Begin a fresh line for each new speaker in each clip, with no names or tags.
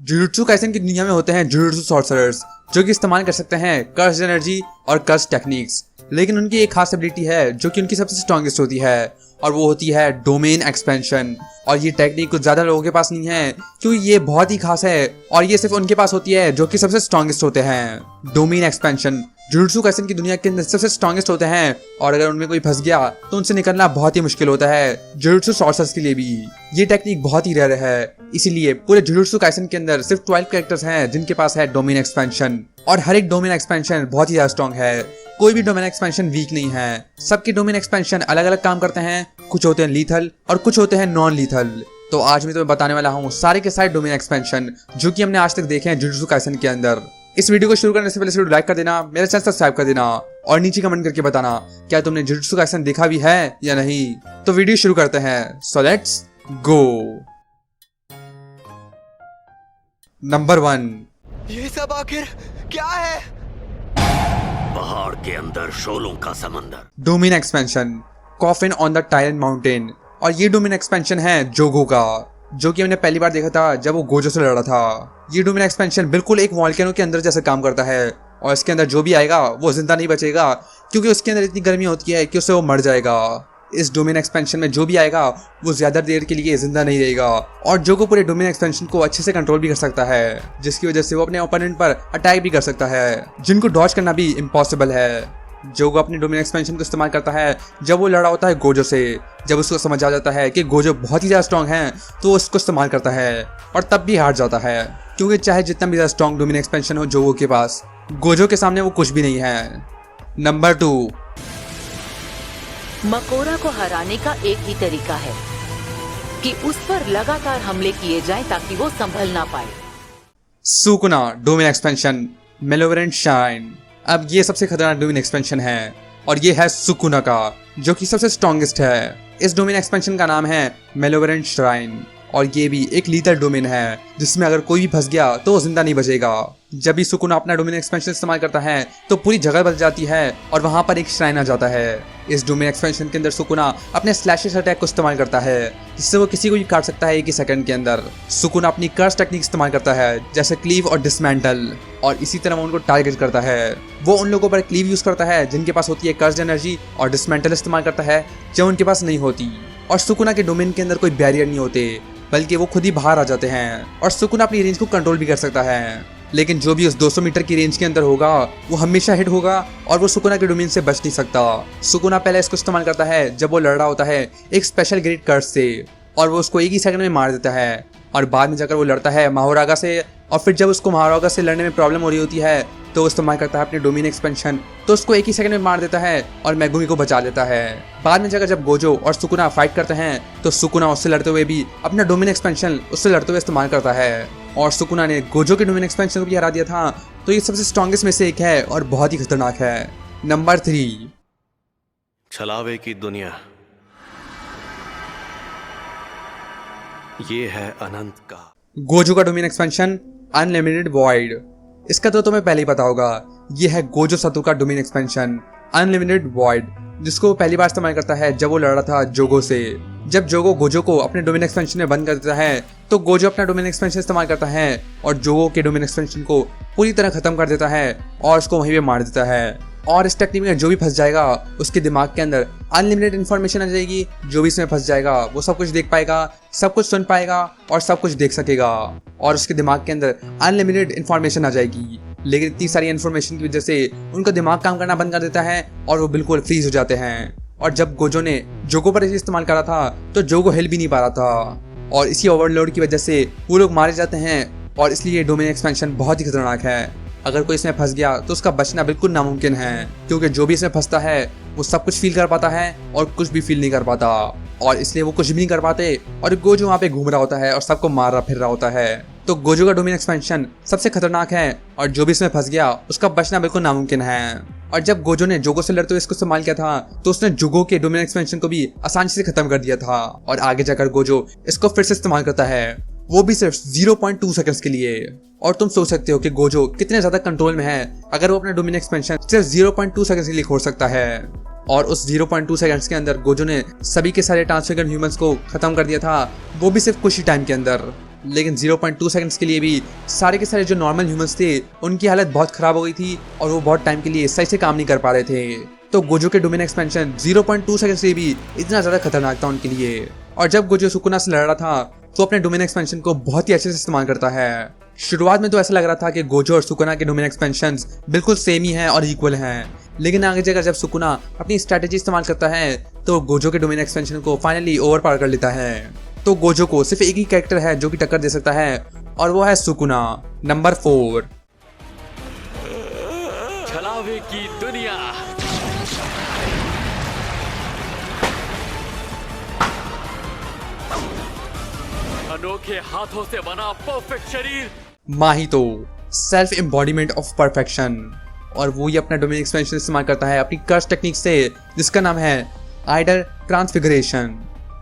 Jujutsu Kaisen की दुनिया में होते हैं जुजुत्सु सॉर्सरर्स जो कि इस्तेमाल कर सकते हैं कर्स एनर्जी और कर्स टेक्निक्स। लेकिन उनकी एक खास एबिलिटी है जो कि उनकी सबसे स्ट्रॉन्गेस्ट होती है और वो होती है डोमेन एक्सपेंशन। और ये टेक्निक कुछ ज्यादा लोगों के पास नहीं है क्योंकि ये बहुत ही खास है और ये सिर्फ उनके पास होती है जो कि सबसे स्ट्रॉन्गेस्ट होते हैं। डोमेन एक्सपेंशन जुजुत्सु काइसेन की दुनिया के अंदर सबसे स्ट्रॉन्गेस्ट होते हैं और अगर उनमें कोई फंस गया तो उनसे निकलना बहुत ही मुश्किल होता है। जुजुत्सु सॉर्सरर्स के लिए भी ये टेक्निक बहुत ही रेयर है, इसीलिए पूरे जुजुत्सु काइसेन के अंदर सिर्फ 12 कैरेक्टर्स हैं जिनके पास है डोमेन एक्सपेंशन। और हर एक डोमेन एक्सपेंशन बहुत ही ज्यादा स्ट्रॉन्ग है, कोई भी डोमेन एक्सपेंशन वीक नहीं है। सबके डोमेन एक्सपेंशन अलग अलग काम करते हैं, कुछ होते हैं लीथल और कुछ होते हैं नॉन लीथल। तो आज मैं तुम्हें बताने वाला हूँ सारे के सारे डोमेन एक्सपेंशन जो कि हमने आज तक देखे हैं जुजुत्सु काइसेन के अंदर। इस वीडियो को शुरू करने से पहले वीडियो लाइक कर देना, मेरे चैनल सब्सक्राइब कर देना और नीचे कमेंट करके बताना क्या तुमने जुजुत्सु काइसेन देखा भी है या नहीं। तो वीडियो शुरू करते हैं, सो लेट्स गो। नंबर 1,
ये सब आखिर क्या है?
पहाड़ के अंदर शोलों का समंदर।
Domain expansion coffin on the tyrant mountain. और ये डोमेन एक्सपेंशन है जोगो का, जो कि हमने पहली बार देखा था जब वो गोजो से लड़ा था। ये डोमेन एक्सपेंशन बिल्कुल एक वॉल्केनो के अंदर जैसे काम करता है और इसके अंदर जो भी आएगा वो जिंदा नहीं बचेगा क्योंकि उसके अंदर इतनी गर्मी होती है कि उससे वो मर जाएगा। इस डोमेन एक्सपेंशन में जो भी आएगा वो ज्यादा देर के लिए जिंदा नहीं रहेगा और जोगो पूरे डोमेन एक्सपेंशन को अच्छे से कंट्रोल भी कर सकता है, जिसकी वजह से वो अपने ओपोनेंट पर अटैक भी कर सकता है जिनको डॉज करना भी इम्पॉसिबल है। जोगो अपने डोमेन एक्सपेंशन को इस्तेमाल करता है जब वो लड़ा होता है गोजो से। जब उसको समझ आ जाता है कि गोजो बहुत ही ज्यादा स्ट्रॉन्ग है तो उसको इस्तेमाल करता है और तब भी हार जाता है क्योंकि चाहे जितना भी ज्यादा स्ट्रॉन्ग डोमेन एक्सपेंशन हो जोगो के पास, गोजो के सामने वो कुछ भी नहीं है। नंबर 2,
मकोरा को हराने का एक ही तरीका है कि उस पर लगातार हमले किए जाएं ताकि वो संभल ना पाए।
Sukuna domain expansion malevolent shrine. अब ये सबसे खतरनाक डोमेन एक्सपेंशन है और ये है सुकुना का, जो कि सबसे स्ट्रॉन्गेस्ट है। इस डोमेन एक्सपेंशन का नाम है मेलोवेरेंट श्राइन और ये भी एक लीथल डोमेन है जिसमें अगर कोई भी फंस गया तो वो जिंदा नहीं बचेगा। जब भी सुकुना अपना डोमेन एक्सपेंशन इस्तेमाल करता है तो पूरी जगह बदल जाती है और वहां पर एक श्राइन आ जाता है। इस डोमेन एक्सपेंशन के अंदर सुकुना अपने स्लैशेस अटैक को इस्तेमाल करता है जिससे वो किसी को भी काट सकता है एक ही सेकंड के अंदर। सुकुना अपनी कर्स टेक्निक इस्तेमाल करता है जैसे क्लीव और डिसमेंटल और इसी तरह वो उनको टारगेट करता है। वो उन लोगों पर क्लीव यूज करता है जिनके पास होती है कर्स एनर्जी और डिसमेंटल इस्तेमाल करता है जो उनके पास नहीं होती। और सुकुना के डोमेन के अंदर कोई बैरियर नहीं होते बल्कि वो खुद ही बाहर आ जाते हैं और सुकुना अपनी रेंज को कंट्रोल भी कर सकता है। लेकिन जो भी उस 200 मीटर की रेंज के अंदर होगा वो हमेशा हिट होगा और वो सुकुना के डोमेन से बच नहीं सकता। सुकुना पहले इसको इस्तेमाल करता है जब वो लड़ रहा होता है एक स्पेशल ग्रेड कर्स से और वो उसको एक ही सेकंड में मार देता है और बाद में जाकर वो लड़ता है माहोरागा से और फिर जब उसको माहोरागा से लड़ने में प्रॉब्लम हो रही होती है तो वो इस्तेमाल करता है अपने डोमेन एक्सपेंशन, तो उसको एक ही सेकंड में मार देता है और मेगुमी को बचा लेता है। बाद में जाकर जब गोजो और सुकुना फाइट करते हैं तो सुकुना उससे लड़ते हुए भी अपना डोमेन एक्सपेंशन उससे लड़ते हुए इस्तेमाल करता है और सुकुना ने गोजो के डोमेन एक्सपेंशन को भी हरा दिया था। तो ये सबसे स्ट्रॉन्गेस्ट में से एक है और बहुत ही खतरनाक है। नंबर 3,
छलावे की दुनिया। ये है अनंत का।
गोजो का डोमेन एक्सपेंशन अनलिमिटेड वॉइड। इसका तो तुम्हें पहले ही पता होगा, ये है गोजो सतो का डोमेन एक्सपेंशन अनलिमिटेड वॉइड, जिसको वो पहली बार इस्तेमाल करता है जब वो लड़ रहा था जोगो से। जब जोगो गोजो को अपने डोमेन एक्सपेंशन में बंद कर देता है तो गोजो अपना डोमेन एक्सपेंशन इस्तेमाल करता है और जोगो के डोमेन एक्सपेंशन को पूरी तरह खत्म कर देता है और उसको वहीं पे मार देता है। और इस टेक्निक में जो भी फंस जाएगा उसके दिमाग के अंदर अनलिमिटेड इन्फॉर्मेशन आ जाएगी। जो भी इसमें फंस जाएगा वो सब कुछ देख पाएगा, सब कुछ सुन पाएगा और सब कुछ देख सकेगा और उसके दिमाग के अंदर अनलिमिटेड इन्फॉर्मेशन आ जाएगी। लेकिन इतनी सारी इन्फॉर्मेशन की वजह से उनका दिमाग काम करना बंद कर देता है और वो बिल्कुल फ्रीज हो जाते हैं। और जब गोजो ने जोगो पर इसे इस्तेमाल करा था तो जोगो हिल भी नहीं पा रहा था और इसी ओवरलोड की वजह से वो लोग मारे जाते हैं और इसलिए डोमेन एक्सपेंशन बहुत ही खतरनाक है। अगर कोई इसमें फंस गया तो उसका बचना बिल्कुल नामुमकिन है क्योंकि जो भी इसमें फंसता है वो सब कुछ फील कर पाता है और कुछ भी फील नहीं कर पाता और इसलिए वो कुछ भी नहीं कर पाते और गोजो वहाँ पे घूम रहा होता है और सबको मार रहा फिर रहा होता है। तो गोजो का डोमेन एक्सपेंशन सबसे खतरनाक है और जो भी इसमें फंस गया उसका बचना बिल्कुल नामुमकिन है। और जब गोजो ने जोगो से लड़ते हुए इसको इस्तेमाल किया था तो उसने जोगो के डोमेन एक्सपेंशन को भी आसानी से खत्म कर दिया था और आगे जाकर गोजो इसको फिर से इस्तेमाल करता है, वो भी सिर्फ 0.2 सेकंड्स के लिए। और तुम सोच सकते हो कि गोजो कितने ज्यादा कंट्रोल में है अगर वो अपना डोमेन एक्सपेंशन सिर्फ 0.2 सेकंड्स के लिए खोल सकता है। और उस 0.2 सेकंड्स के अंदर गोजो ने सभी के सारे ट्रांसफिगर्ड ह्यूमंस को खत्म कर दिया था, वो भी सिर्फ कुछ ही टाइम के अंदर। लेकिन 0.2 सेकंड्स के लिए भी सारे के सारे जो नॉर्मल ह्यूमंस थे उनकी हालत बहुत खराब हो गई थी और वो बहुत टाइम के लिए सही से काम नहीं कर पा रहे थे। तो गोजो के डोमेन एक्सपेंशन 0.2 सेकंड से भी इतना ज़्यादा खतरनाक था उनके लिए। और जब गोजो सुकुना से लड़ रहा था तो अपने डोमेन एक्सपेंशन को बहुत ही अच्छे से इस्तेमाल करता है। शुरुआत में तो ऐसा लग रहा था कि गोजो और सुकुना के डोमेन एक्सपेंशंस बिल्कुल सेम ही हैं और इक्वल हैं, लेकिन आगे जाकर जब सुकुना अपनी स्ट्रैटेजी इस्तेमाल करता है तो गोजो के डोमेन एक्सपेंशन को फाइनली ओवर पार कर लेता है। तो गोजो को सिर्फ एक ही कैरेक्टर है जो कि टक्कर दे सकता है और वो है सुकुना। नंबर 4,
छलावे की दुनिया। अनोखे हाथों से बना परफेक्ट शरीर।
माहितो, सेल्फ एम्बॉडीमेंट ऑफ परफेक्शन, और वो ये अपना डोमेन एक्सपेंशन इस्तेमाल करता है अपनी कर्स टेक्निक से जिसका नाम है आइडल ट्रांसफिगरेशन।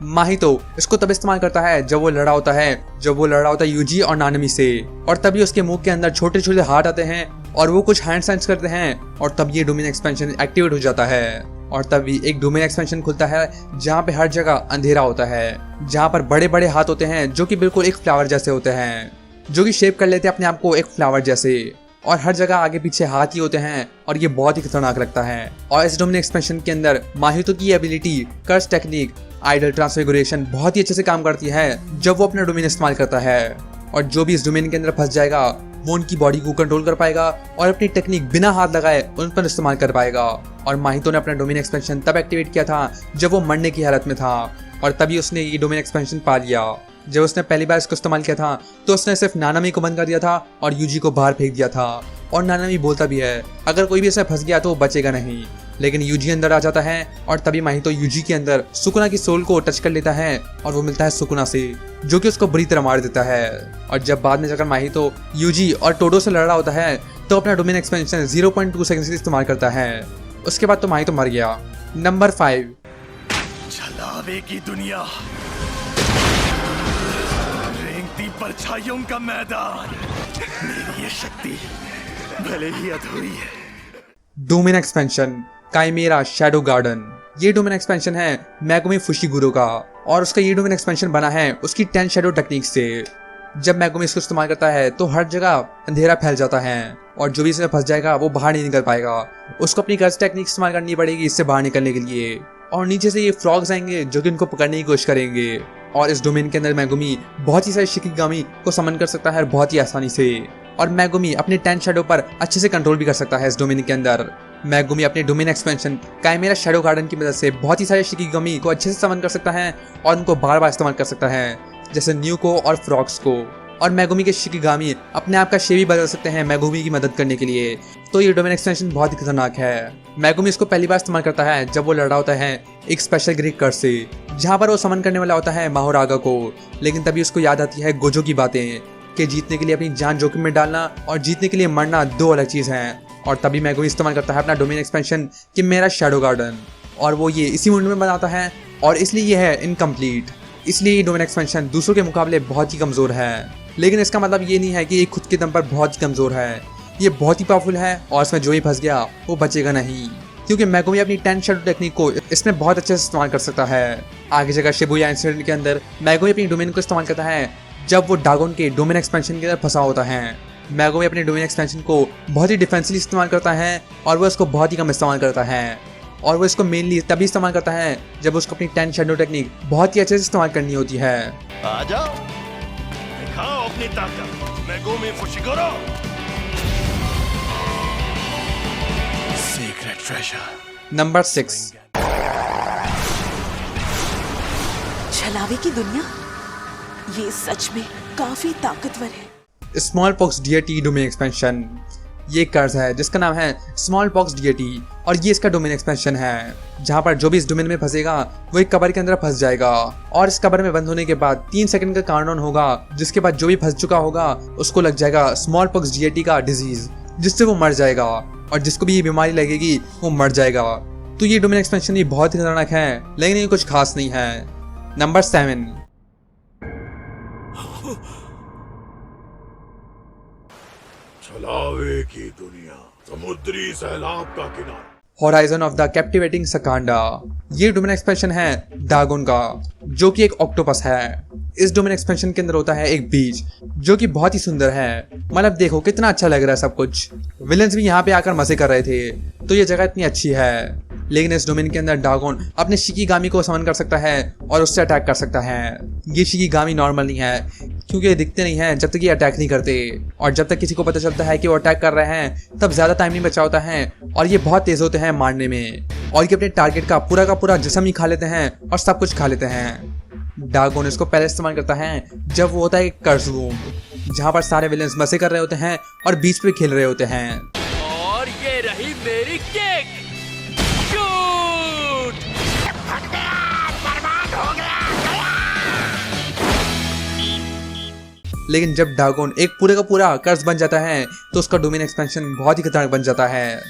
माहितो इसको तब इस्तेमाल करता है जब वो लड़ा होता है यूजी और नानमी से, और तभी उसके मुंह के अंदर छोटे छोटे हार्ट आते हैं और वो कुछ हैंड साइंस करते हैं और तब ये डोमेन एक्सपेंशन एक्टिवेट हो जाता है। और तभी एक डोमेन एक्सपेंशन खुलता है जहाँ पे हर जगह अंधेरा होता है, जहाँ पर बड़े बड़े हाथ होते हैं जो कि बिल्कुल एक फ्लावर जैसे होते हैं, जो कि शेप कर लेते हैं अपने आप को एक फ्लावर जैसे, और हर जगह आगे पीछे हाथ ही होते हैं और ये बहुत ही खतरनाक लगता है। और इस डोमेन एक्सपेंशन के अंदर माहितो की ability curse technique idol transfiguration बहुत ही अच्छे से काम करती है जब वो अपना डोमेन इस्तेमाल करता है, और जो भी इस डोमेन के अंदर फंस जाएगा वो उनकी बॉडी को कंट्रोल कर पाएगा और अपनी टेक्निक बिना हाथ लगाए उन पर इस्तेमाल कर पाएगा। और माहितो ने अपना डोमेन एक्सपेंशन तब एक्टिवेट किया था जब वो मरने की हालत में था, और तभी उसने ये डोमेन एक्सपेंशन पा लिया। जब उसने पहली बार इसको इस्तेमाल किया था तो उसने सिर्फ नानामी को बंद कर दिया था और यूजी को बाहर फेंक दिया था, और नानामी बोलता भी है अगर कोई भी इसमें फंस गया तो वो बचेगा नहीं, लेकिन यूजी अंदर आ जाता है और तभी माहितो यूजी के अंदर सुकुना की सोल को टच कर लेता है और वो मिलता है सुकुना से, जो कि उसको बुरी तरह मार देता है। और जब बाद में जाकर माहितो यूजी और टोडो से लड़ रहा होता है तो अपना डोमेन एक्सपेंशन 0.2 सेकंड से इस्तेमाल करता है। उसके बाद तो माहितो मर गया। नंबर 5,
छलावे की दुनिया, रेंगती परछाइयों का मैदान। मेरी ये शक्ति भले ही अधूरी है।
Domain expansion chimera shadow garden. ये डोमेन एक्सपेंशन है मेगुमी फुशिगुरो का, और उसका ये डोमेन एक्सपेंशन बना है उसकी 10 शैडो टेक्निक से। जब मेगुमी इसको इस्तेमाल करता है तो हर जगह अंधेरा फैल जाता है और जो भी इसमें फंस जाएगा वो बाहर नहीं निकल पाएगा। उसको अपनी कर्स टेक्निक इस्तेमाल करनी पड़ेगी इससे बाहर निकलने के लिए, और नीचे से ये फ्रॉग्स आएंगे जो कि उनको पकड़ने की कोशिश करेंगे। और इस डोमेन के अंदर मेगुमी बहुत ही सारे शिकिगामी को समन कर सकता है बहुत ही आसानी से, और मेगुमी अपने 10 शैडो पर अच्छे से कंट्रोल भी कर सकता है इस डोमेन के अंदर। मेगुमी अपने domain expansion chimera shadow garden की मदद से बहुत ही सारे शिकिगामी को अच्छे से समन कर सकता है और उनको बार बार इस्तेमाल कर सकता है, जैसे न्यू को और फ्रॉक्स को। और मेगुमी के शिकिगामी अपने आप का शेप भी बदल सकते हैं मेगुमी की मदद करने के लिए। तो ये डोमेन एक्सटेंशन बहुत ही खतरनाक है। मेगुमी इसको पहली बार इस्तेमाल करता है जब वो लड़ा होता है एक स्पेशल ग्रीक कर्स से, जहाँ पर वो समन करने वाला होता है माहोरागा को, लेकिन तभी उसको याद आती है गोजो की बातें कि जीतने के लिए अपनी जान जोखिम में डालना और जीतने के लिए मरना दो अलग चीज़ हैं। और तभी मेगुमी इस्तेमाल करता है अपना डोमेन एक्सपेंशन कि मेरा शैडो गार्डन, और वो ये इसी मूड में बनाता है, और इसलिए ये है इनकम्प्लीट। इसलिए ये डोमेन एक्सपेंशन दूसरों के मुकाबले बहुत ही कमज़ोर है, लेकिन इसका मतलब ये नहीं है कि ये खुद के दम पर बहुत ही कमज़ोर है। ये बहुत ही पावरफुल है और इसमें जो ही फंस गया वो बचेगा नहीं, क्योंकि मेगुमी अपनी 10 शैडो टेक्निक को इसमें बहुत अच्छे से इस्तेमाल कर सकता है। आगे जगह शिबुया इंसिडेंट के अंदर मेगुमी अपनी डोमेन को इस्तेमाल करता है जब वो डागोन के डोमेन एक्सपेंशन के अंदर फंसा होता है। मेगुमी अपने डोमेन एक्सपेंशन को बहुत ही डिफेंसिवली इस्तेमाल करता है और वो इसको बहुत ही कम इस्तेमाल करता है, और वो इसको मेनली तभी इस्तेमाल करता है जब उसको अपनी 10 शैडो टेक्निक बहुत ही अच्छे से इस्तेमाल करनी होती है।
आ जाओ, दिखाओ अपनी ताकत, Megumi Fushiguro. Secret treasure.
Number 6,
छलावे की दुनिया, ये सच में काफी ताकतवर है।
Small pox DAT domain expansion. ये कर्स है जिसका नाम है स्मॉल पॉक्स डीएटी, और ये इसका डोमेन एक्सपेंशन है जहाँ पर जो भी इस डोमेन में फंसेगा वो एक कबर के अंदर फंस जाएगा, और इस कबर में बंद होने के बाद 3 सेकंड का काउंटडाउन होगा, जिसके बाद जो भी फंस चुका होगा उसको लग जाएगा स्मॉल पॉक्स डीएटी का डिजीज, जिससे वो मर जाएगा, और जिसको भी ये बीमारी लगेगी वो मर जाएगा। तो ये डोमेन एक्सपेंशन ये बहुत ही खतरनाक है, लेकिन ये कुछ खास नहीं है। नंबर 7,
छलावे की दुनिया, समुद्री सैलाब का किनारा।
Horizon of the captivating Skandha. ये डोमेन एक्सपेंशन है डागोन का, जो कि एक ऑक्टोपस है। इस डोमेन एक्सपेंशन के अंदर होता है एक बीच, जो कि बहुत ही सुंदर है। मतलब देखो कितना अच्छा लग रहा है सब कुछ। विलेंस भी यहाँ पे आकर मजे कर रहे थे, तो ये जगह इतनी अच्छी है। लेकिन इस डोमेन के अंदर डागोन अपने शिकीगामी को समन कर सकता है और उससे अटैक कर सकता है। ये शिकीगामी नॉर्मल नहीं है, क्योंकि ये दिखते नहीं हैं जब तक ये अटैक नहीं करते, और जब तक किसी को पता चलता है कि वो अटैक कर रहे हैं तब ज़्यादा टाइम नहीं बचा होता है, और ये बहुत तेज़ होते हैं मारने में, और ये अपने टारगेट का पूरा जिस्म ही खा लेते हैं और सब कुछ खा लेते हैं। डागोन इसको पहले इस्तेमाल करता है जब वो होता है एक कर्स रूम, जहाँ पर सारे विलेंस मजे कर रहे होते हैं और बीच पे खेल रहे होते हैं।
और ये रही मेरी केक। शूट! बर्बाद हो गया।
लेकिन जब डागोन एक पूरे का पूरा कर्स बन जाता है तो उसका डोमेन एक्सपेंशन बहुत ही खतरनाक बन जाता है।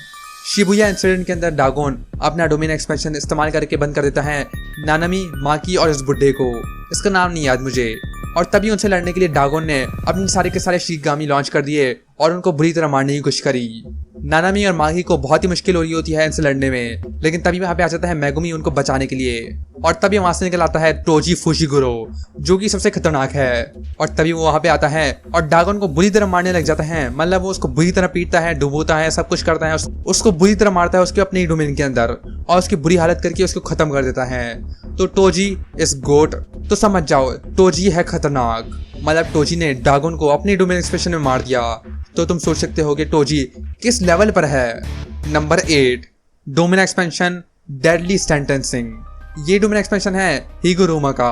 शिबुया इंसिडेंट के अंदर डागोन अपना डोमेन एक्सपेंशन इस्तेमाल करके बंद कर देता है नानामी, माकी और इस बुड्ढे को, इसका नाम नहीं याद मुझे। और तभी उनसे लड़ने के लिए डागोन ने अपने सारे के सारे शिकीगामी लॉन्च कर दिए और उनको बुरी तरह मारने की कोशिश करी। नानामी और मागी को बहुत ही मुश्किल हो रही होती है इनसे लड़ने में, लेकिन तभी वहां पे आ जाता है मेगुमी उनको बचाने के लिए, और तभी वहां से निकल आता है टोजी फुशिगुरो, जो कि सबसे खतरनाक है। और तभी वो वहां पे आता है और डागोन को बुरी तरह मारने लग जाता है। मतलब वो उसको बुरी तरह पीटता है, डुबोता है, सब कुछ करता है, उसको बुरी तरह मारता है उसके अपने ही डोमेन के अंदर, और उसकी बुरी हालत करके उसको खत्म कर देता है। तो टोजी इस गोट, तो समझ जाओ टोजी है खतरनाक। मतलब टोजी ने डागोन को अपनी डोमेन एक्सपेंशन में मार दिया। तो तुम सोच सकते हो कि टोजी किस लेवल पर है। Number 8, domain expansion deadly sentencing. ये डोमेन एक्सपेंशन है हिगुरुमा का,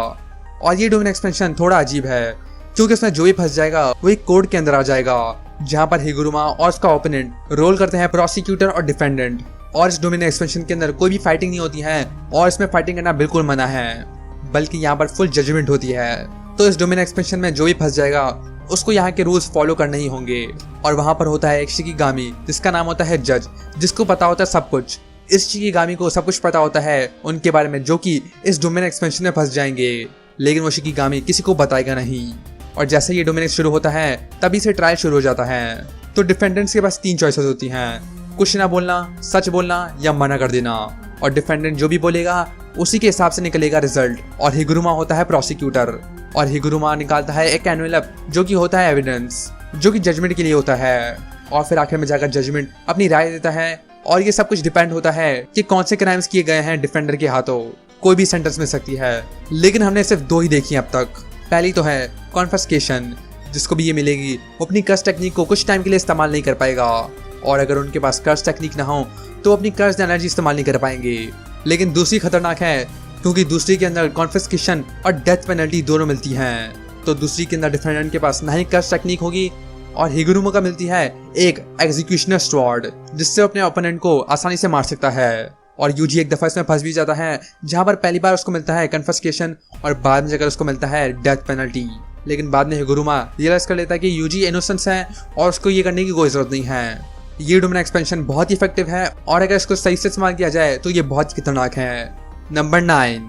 और ये डोमेन एक्सपेंशन थोड़ा अजीब है, क्योंकि उसमें जो भी फंस जाएगा वो एक कोड के अंदर आ जाएगा, जहां पर हिगुरुमा और उसका ओपोनेंट रोल करते हैं प्रोसिक्यूटर और डिफेंडेंट। और इस डोमेन एक्सपेंशन के अंदर कोई भी फाइटिंग नहीं होती है, और इसमें फाइटिंग करना बिल्कुल मना है, बल्कि यहाँ पर फुल जजमेंट होती है। तो इस डोमेन एक्सपेंशन में जो भी फंस जाएगा उसको यहाँ के रूल्स फॉलो करने ही होंगे। और वहां पर होता है एक शिकीगामी जिसका नाम होता है जज, जिसको पता होता है सब कुछ। इस शिकीगामी को सब कुछ पता होता है उनके बारे में, जो कि इस डोमेन एक्सपेंशन में फंस जाएंगे, लेकिन वो शिकीगामी किसी को बताएगा नहीं। और जैसे ये डोमेन शुरू होता है तभी से ट्रायल शुरू हो जाता है। तो डिफेंडेंट्स के पास 3 चॉइसेस होती हैं, कुछ ना बोलना, सच बोलना या मना कर देना। और डिफेंडेंट जो भी बोलेगा उसी के हिसाब से निकलेगा रिजल्ट। और हिगुरुमा होता है प्रोसिक्यूटर, और हिगुरुमा निकालता है एक एनवेलप जो कि होता है एविडेंस, जो कि जजमेंट के लिए होता है। और फिर आखिर में जाकर जजमेंट अपनी राय देता है। और ये सब कुछ डिपेंड होता है कि कौन से क्राइम्स किए गए हैं डिफेंडर के हाथों। कोई भी सेंटेंस मिल सकती है, लेकिन हमने सिर्फ 2 ही देखी अब तक। पहली तो है कॉन्फिस्केशन, जिसको भी ये मिलेगी वो अपनी कर्स टेक्निक को कुछ टाइम के लिए इस्तेमाल नहीं कर पाएगा, और अगर उनके पास कर्स टेक्निक ना हो तो अपनी कर्स एनर्जी इस्तेमाल नहीं कर पाएंगे। लेकिन दूसरी खतरनाक है, क्योंकि दूसरी के अंदर कॉन्फिस्केशन और डेथ पेनल्टी दोनों मिलती हैं। तो दूसरी के अंदर डिफेंडेंट के पास ना ही कर्स टेक्निक होगी, और हिगुरुमा का मिलती है एक एग्जीक्यूशनर स्वॉर्ड, जिससे अपने ओपोनेंट को आसानी से मार सकता है। और यूजी एक दफा इसमें फंस भी जाता है, जहां पर पहली बार उसको मिलता है कन्फिस्केशन और बाद में जाकर उसको मिलता है डेथ पेनल्टी। लेकिन बाद में हिगुरुमा रियलाइज कर लेता है कि यूजी इनोसेंस है और उसको ये करने की कोई जरूरत नहीं है। ये डोमेन एक्सपेंशन बहुत ही इफेक्टिव है, और अगर इसको सही से इस्तेमाल किया जाए तो ये बहुत खतरनाक है। Number 9,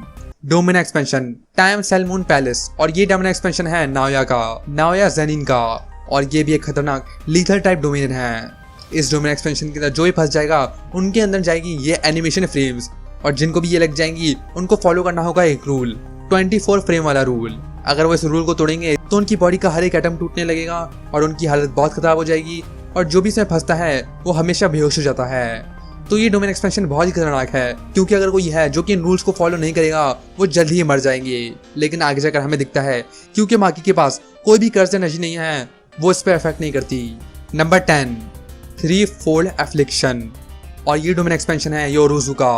domain expansion time cell moon palace. और ये डोमेन एक्सपेंशन है नाओया ज़ेनिन का, और ये भी एक खतरनाक लीथल टाइप डोमेन है। इस डोमेन एक्सपेंशन के अंदर जो भी फंस जाएगा उनके अंदर जाएगी ये एनिमेशन फ्रेम्स, और जिनको भी ये लग जाएंगी उनको फॉलो करना होगा एक रूल, 24 फ्रेम वाला रूल। अगर वो इस रूल को तोड़ेंगे तो उनकी बॉडी का हर एक एटम टूटने लगेगा और उनकी हालत बहुत खराब हो जाएगी, और जो भी इसमें फंसता है वो हमेशा बेहोश हो जाता है। तो ये डोमेन एक्सपेंशन बहुत ही खतरनाक है, क्योंकि अगर कोई है जो कि इन रूल्स को फॉलो नहीं करेगा वो जल्द ही मर जाएंगे। लेकिन आगे जाकर हमें दिखता है, क्योंकि माकी के पास कोई भी कर्ज एनर्जी नहीं है, वो इस पर इफेक्ट नहीं करती। Number 10, 3-fold affliction. और ये डोमेन एक्सपेंशन है योरोजू का,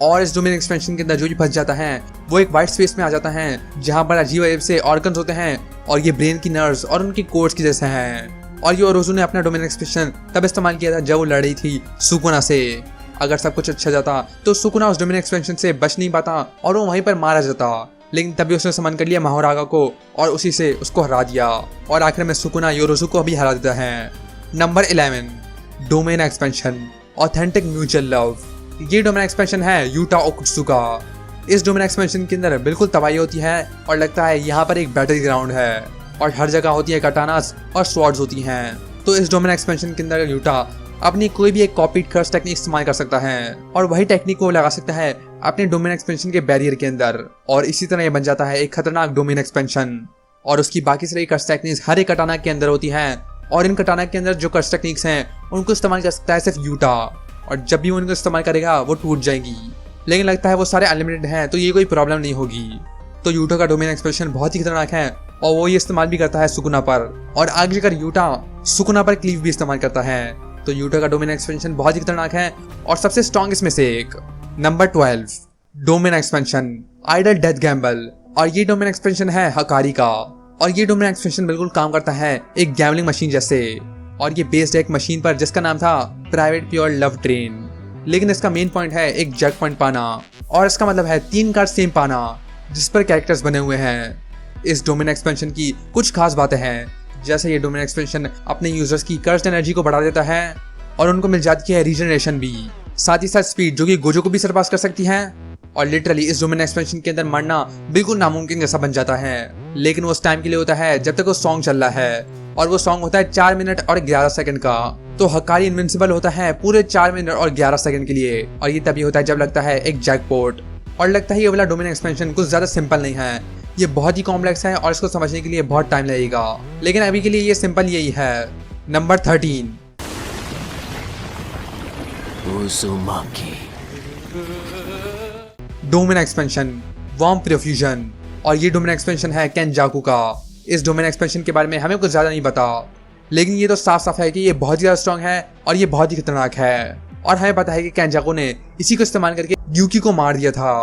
और इस डोमेन एक्सपेंशन के अंदर जो भी फंस जाता है वो एक वाइट स्पेस में आ जाता है, जहाँ पर अजीब अजीब से ऑर्गन्स होते हैं, और ये ब्रेन की नर्व्स और उनकी कोर्स की जैसे हैं। और योरोजू ने अपना डोमेन एक्सपेंशन तब इस्तेमाल किया था जब वो लड़ी थी सुकुना से। अगर सब कुछ अच्छा जाता तो सुकुना उस डोमेन एक्सपेंशन से बच नहीं पाता और वो वहीं पर मारा जाता, लेकिन तभी उसने समन कर लिया माहोरागा को और उसी से उसको हरा दिया, और आखिर में सुकुना योरोजू को भी हरा देता है। Number 11, domain expansion authentic mutual love. ये डोमेन एक्सपेंशन है यूटा ओकुत्सु का। इस डोमेन एक्सपेंशन के अंदर बिल्कुल तबाही होती है, और लगता है यहाँ पर एक बैटल ग्राउंड है, और हर जगह होती है कटानास और स्वॉर्ड्स होती हैं। तो इस डोमेन एक्सपेंशन के अंदर यूटा अपनी कोई भी एक कॉपीड कर्स टेक्निक इस्तेमाल कर सकता है और वही टेक्निक को लगा सकता है अपने डोमेन एक्सपेंशन के बैरियर के अंदर, और इसी तरह ये बन जाता है एक खतरनाक डोमेन एक्सपेंशन। और उसकी बाकी सारी कर्स टेक्निक्स हर एक कटाना के अंदर होती हैं, और इन कटाना के अंदर जो कर्स टेक्निक्स हैं उनको इस्तेमाल कर सकता है सिर्फ यूटा, और जब भी उनको इस्तेमाल करेगा वो टूट जाएंगी। लेकिन लगता है वो सारे अनलिमिटेड हैं तो ये कोई प्रॉब्लम नहीं होगी। तो यूटा का डोमेन एक्सपेंशन बहुत ही खतरनाक है और वो ये इस्तेमाल भी करता है सुकुना पर, और आगे जाकर यूटा सुकुना पर क्लीव भी इस्तेमाल करता है। तो यूटा का डोमेन एक्सपेंशन बहुत ही खतरनाक है और सबसे स्ट्रॉन्ग इसमें से एक। Number 12 domain expansion idle death gamble, और ये डोमेन एक्सपेंशन है हकारी का, और ये डोमेन एक्सपेंशन बिल्कुल काम करता है एक गैम्बलिंग मशीन जैसे, और ये बेस्ड है एक मशीन पर जिसका नाम था प्राइवेट प्योर लव ट्रेन। लेकिन इसका मेन पॉइंट है एक जैक पॉइंट पाना, और इसका मतलब है 3 कार्ड सेम पाना जिस पर कैरेक्टर्स बने हुए हैं। इस डोमेन एक्सपेंशन की कुछ खास बातें हैं, जैसे ये डोमेन एक्सपेंशन अपने यूजर्स की कर्स्ड एनर्जी को बढ़ा देता है और उनको मिल जाती है रीजनरेशन भी, साथ ही साथ स्पीड जो कि गोजो को भी सरपास कर सकती है। और लिटरली इस डोमेन एक्सपेंशन के अंदर मरना बिल्कुल नामुमकिन जैसा बन जाता है, लेकिन वो उस टाइम के लिए होता है जब तक वो सॉन्ग चल रहा है, और वो सॉन्ग होता है 4 मिनट और 11 सेकंड का। तो हकारी इनविंसिबल होता है पूरे 4 मिनट और 11 सेकंड के लिए, और ये तभी होता है जब लगता है एक जैकपॉट। और लगता है ये वाला डोमेन एक्सपेंशन कुछ ज्यादा सिंपल नहीं है, ये बहुत ही कॉम्प्लेक्स है और इसको समझने के लिए बहुत टाइम लगेगा, लेकिन अभी के लिए ये सिंपल यही है। Number 13
Uzumaki.
Domain expansion warm profusion, और ये डोमेन एक्सपेंशन है केनजाकू का। इस डोमेन एक्सपेंशन के बारे में हमें कुछ ज्यादा नहीं पता, लेकिन ये तो साफ साफ है कि ये बहुत ज्यादा स्ट्रॉन्ग है और ये बहुत ही खतरनाक है, और हमें पता है कि केनजाकू ने इसी को इस्तेमाल करके यूकी को मार दिया था।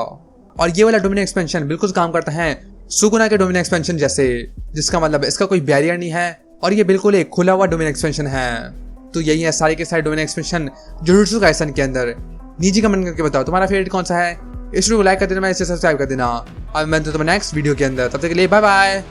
और ये वाला डोमेन एक्सपेंशन बिल्कुल काम करता है सुकुना के डोमेन एक्सपेंशन जैसे, जिसका मतलब इसका कोई बैरियर नहीं है और ये बिल्कुल एक खुला हुआ डोमेन एक्सपेंशन है। तो यही है सारे के सारे डोमेन एक्सपेंशन जुजुत्सु काइसन के अंदर। नीचे कमेंट करके बताओ तुम्हारा फेवरेट कौन सा है। इस वीडियो को लाइक कर देना, इसे सब्सक्राइब कर देना, और मैं तो नेक्स्ट वीडियो के अंदर। तब तक के लिए बाय बाय।